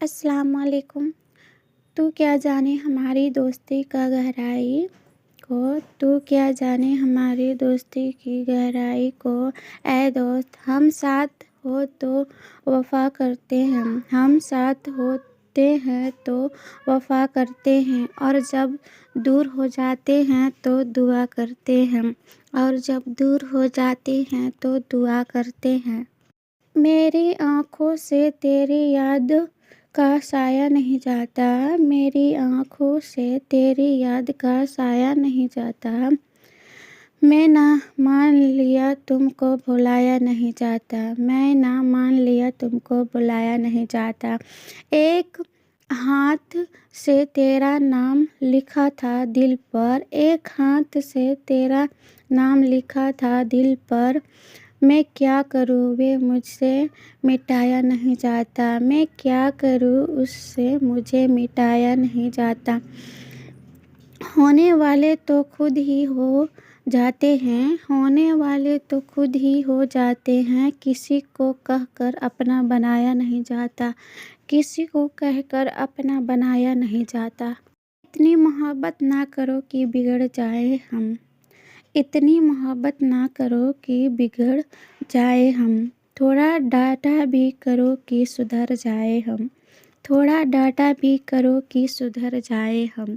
السلام علیکم۔ تو کیا جانے ہماری دوستی کا گہرائی کو تو کیا جانے ہماری دوستی کی گہرائی کو اے دوست، ہم ساتھ ہو تو وفا کرتے ہیں، ہم ساتھ ہوتے ہیں تو وفا کرتے ہیں، اور جب دور ہو جاتے ہیں تو دعا کرتے ہیں، اور جب دور ہو جاتے ہیں تو دعا کرتے ہیں۔ میری آنکھوں سے تیری یاد کا سایہ نہیں جاتا، میری آنکھوں سے تیری یاد کا سایہ نہیں جاتا، میں نہ مان لیا تم کو بھلایا نہیں جاتا، میں نہ مان لیا تم کو بھلایا نہیں جاتا۔ ایک ہاتھ سے تیرا نام لکھا تھا دل پر، ایک ہاتھ سے تیرا نام لکھا تھا دل پر، میں کیا کروں وہ مجھ سے مٹایا نہیں جاتا، میں کیا کروں اس سے مجھے مٹایا نہیں جاتا۔ ہونے والے تو خود ہی ہو جاتے ہیں، ہونے والے تو خود ہی ہو جاتے ہیں، کسی کو کہہ کر اپنا بنایا نہیں جاتا، کسی کو کہہ کر اپنا بنایا نہیں جاتا۔ اتنی محبت نہ کرو کہ بگڑ جائیں ہم، اتنی محبت نہ کرو کہ بگڑ جائیں ہم، تھوڑا ڈانٹا بھی کرو کہ سدھر جائیں ہم، تھوڑا ڈانٹا بھی کرو کہ سدھر جائیں ہم۔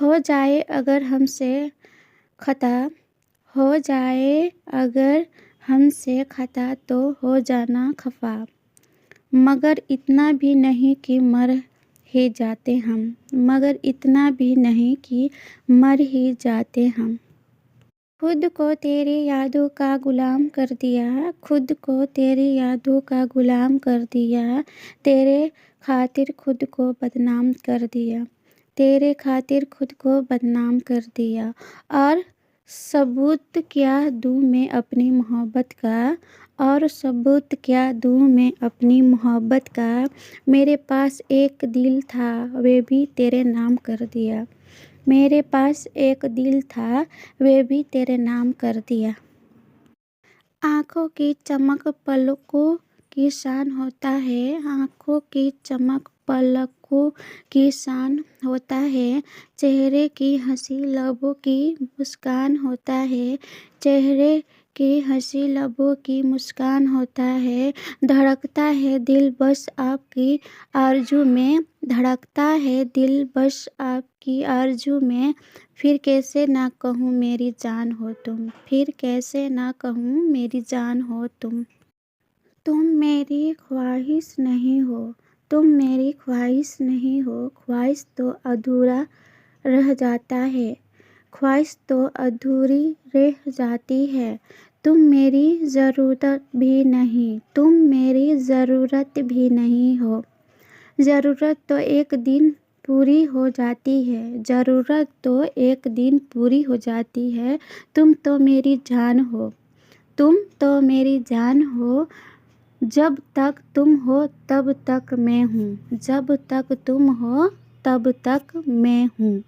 ہو جائے اگر ہم سے خطا، ہو جائے اگر ہم سے خطا تو ہو جانا خفا، مگر اتنا بھی نہیں کہ مر ہی جاتے ہم، مگر اتنا بھی نہیں کہ مر ہی جاتے ہم۔ خود کو تیری یادوں کا غلام کر دیا، خود کو تیری یادوں کا غلام کر دیا، تیرے خاطر خود کو بدنام کر دیا، تیرے خاطر خود کو بدنام کر دیا۔ اور ثبوت کیا دوں میں اپنی محبت کا، اور ثبوت کیا دوں میں اپنی محبت کا، میرے پاس ایک دل تھا وہ بھی تیرے نام کر دیا، میرے پاس ایک دل تھا وہ بھی تیرے نام کر دیا۔ آنکھوں کی چمک پلکوں کی شان ہوتا ہے، آنکھوں کی چمک پلکوں کی شان ہوتا ہے، چہرے کی ہنسی لبوں کی مسکان ہوتا ہے، چہرے کی ہنسی لبوں کی مسکان ہوتا ہے۔ دھڑکتا ہے دل بس آپ کی آرزو میں، دھڑکتا ہے دل بس آپ کی آرزو میں، پھر کیسے نہ کہوں میری جان ہو تم، پھر کیسے نہ کہوں میری جان ہو تم۔ تم میری خواہش نہیں ہو، تم میری خواہش نہیں ہو، خواہش تو ادھورا رہ جاتا ہے، خواہش تو ادھوری رہ جاتی ہے۔ تم میری ضرورت بھی نہیں، تم میری ضرورت بھی نہیں ہو، ضرورت تو ایک دن پوری ہو جاتی ہے، ضرورت تو ایک دن پوری ہو جاتی ہے۔ تم تو میری جان ہو، تم تو میری جان ہو، جب تک تم ہو تب تک میں ہوں، جب تک تم ہو تب تک میں ہوں۔